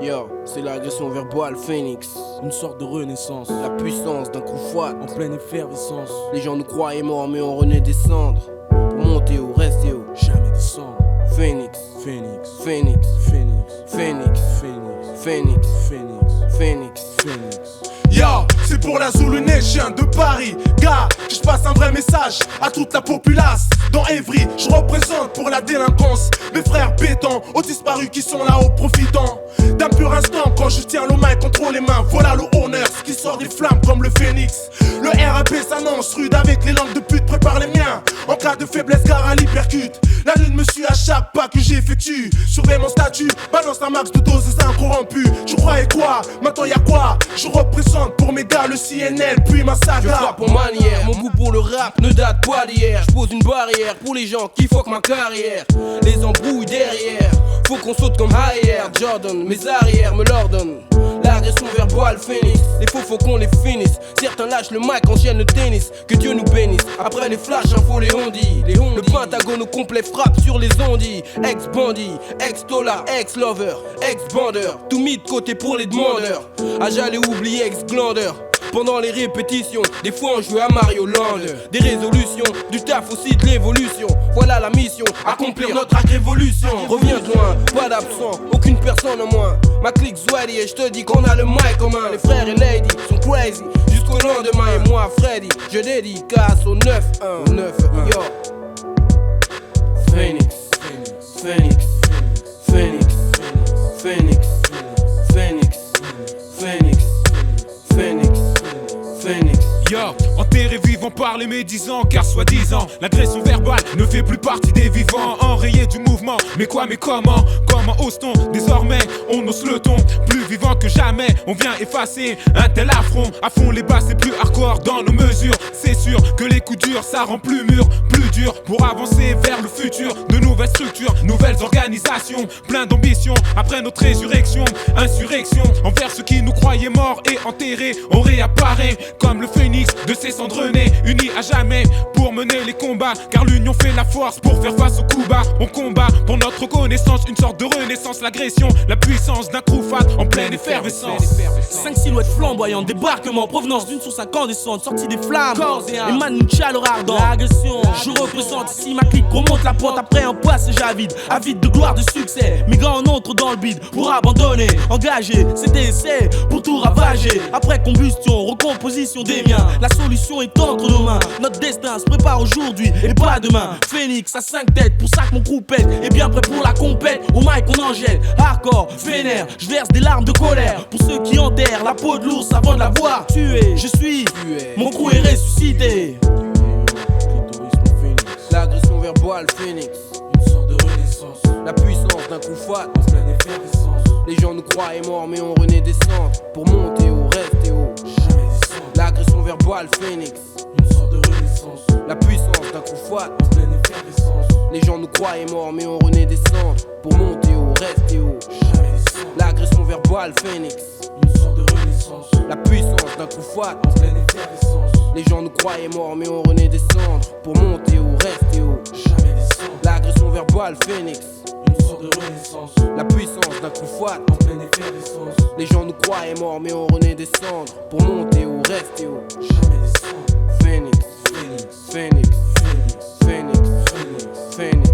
Yo, c'est l'agression verbale Phoenix. Une sorte de renaissance, La puissance d'un coup froid. en pleine effervescence. Les gens nous croyaient morts mais on renaît des cendres. Pour monter haut, rester haut. Jamais descendre. Phoenix, Phoenix, Phoenix, Phoenix, Phoenix, Phoenix, Phoenix, Phoenix, Phoenix. Phoenix. Yo, c'est pour la Zulu Nation de Paris. Gars, que je passe un vrai message à toute la populace. Dans Evry, je représente pour la délinquance mes frères bétons aux disparus qui sont là-haut profitant d'un pur instant quand je tiens le mic entre les mains. Voilà le honneur, ce qui sort des flammes comme le phénix. Le RAP s'annonce rude avec les langues de pute, prépare les miens. En cas de faiblesse, car à l'hypercute. La lune me suit à chaque pas que j'effectue. Surveille mon statut, balance un max de doses incorrompues. Tu croyais quoi? Maintenant y'a quoi? Je représente pour mes gars le CNL puis ma Je saga. frappe en manière, mon goût pour le rap ne date pas d'hier. Je pose une barrière pour les gens qui fuck ma carrière. Les embrouilles derrière, faut qu'on saute comme Higher Jordan, mes arrières me l'ordonnent. L'agression verbale Phoenix, les faux faut qu'on les finisse. Certains lâchent le mic, enchaînent le tennis. Que Dieu nous bénisse, après les flashs, infos les ondis. Le pentagone au complet frappe sur les ondis. Ex-bandit, ex-dollar, ex-lover, ex-bandeur. Tout mis de côté pour les demandeurs. À j'allais oublier ex-glandeur. Pendant les répétitions, des fois on joue à Mario Land. Des résolutions, du taf aussi de l'évolution. Voilà la mission, accomplir notre révolution. Reviens de loin, pas d'absent, aucune personne en moins. Ma clique Zwadi et je te dis qu'on a le mic en main. Les frères et lady sont crazy jusqu'au lendemain. Et moi Freddy, je dédicace au 9-1. Yo Phoenix, Phoenix, Phoenix, Phoenix, Phoenix, Phoenix, Phoenix, Phoenix. Yo, enterré vivant par les médisants, car soi-disant l'agression verbale ne fait plus partie des vivants. Enrayé du mouvement, mais quoi, mais comment ose-t-on désormais? On ose le ton, plus vivant que jamais. On vient effacer un tel affront. À fond les bas, c'est plus hardcore dans nos mesures. C'est sûr que les coups durs, ça rend plus mûr, plus dur pour avancer vers le futur. De nouvelles structures, nouvelles organisations, plein d'ambition. Après notre résurrection, insurrection envers ceux qui nous croyaient morts et enterrés. On réapparaît comme le phénix de ces cendres nées, unis à jamais pour mener les combats. Car l'union fait la force pour faire face aux coups bas. On combat pour notre reconnaissance, une sorte de renaissance. L'agression, la puissance d'un crew fat en pleine effervescence. 5 silhouettes flamboyantes, débarquement, provenance d'une source incandescente, sortie des flammes, émane une chaleur ardente. L'agression, je représente ici ma clique, remonte la pente après un passage avide de gloire, de succès. Mes gars en entrent dans le bide pour abandonner, engagé, c'était essai pour tout ravager. Après combustion, recomposition des miens. La solution est entre nos mains. Notre destin se prépare aujourd'hui et pas demain. Phoenix à 5 têtes, pour ça que mon crew pète. Et bien prêt pour la compète, au mic on en jette. Hardcore, vénère, je verse des larmes de colère. Pour ceux qui enterrent la peau de l'ours avant de la voir tuer. Je suis, mon crew est ressuscité. L'agression verbale Phoenix, Une sorte de renaissance, la puissance d'un coup fat. en pleine effervescence. Les gens nous croyaient morts mais on renaît des cendres. Pour monter haut, rester haut. Jamais descendre. L'agression verbale Phoenix, Une sorte de renaissance, la puissance d'un coup fat. en pleine effervescence. Les gens nous croyaient morts mais on renaît des cendres. Pour monter haut, rester haut. Jamais descendre. L'agression verbale Phoenix, Une sorte de renaissance, la puissance d'un coup fat. en pleine effervescence. Les gens nous croyaient morts mais on renaît des cendres. Pour monter haut, rester haut. Jamais descendre. L'agression verbale Phoenix, Une sorte de renaissance, la puissance d'un coup fat. en pleine effervescence. Les gens nous croyaient morts mais on renaît des cendres. Pour monter haut, rester haut. Jamais descendre. Phoenix, Phoenix, Phoenix, Phoenix, Phoenix, Phoenix. Phoenix.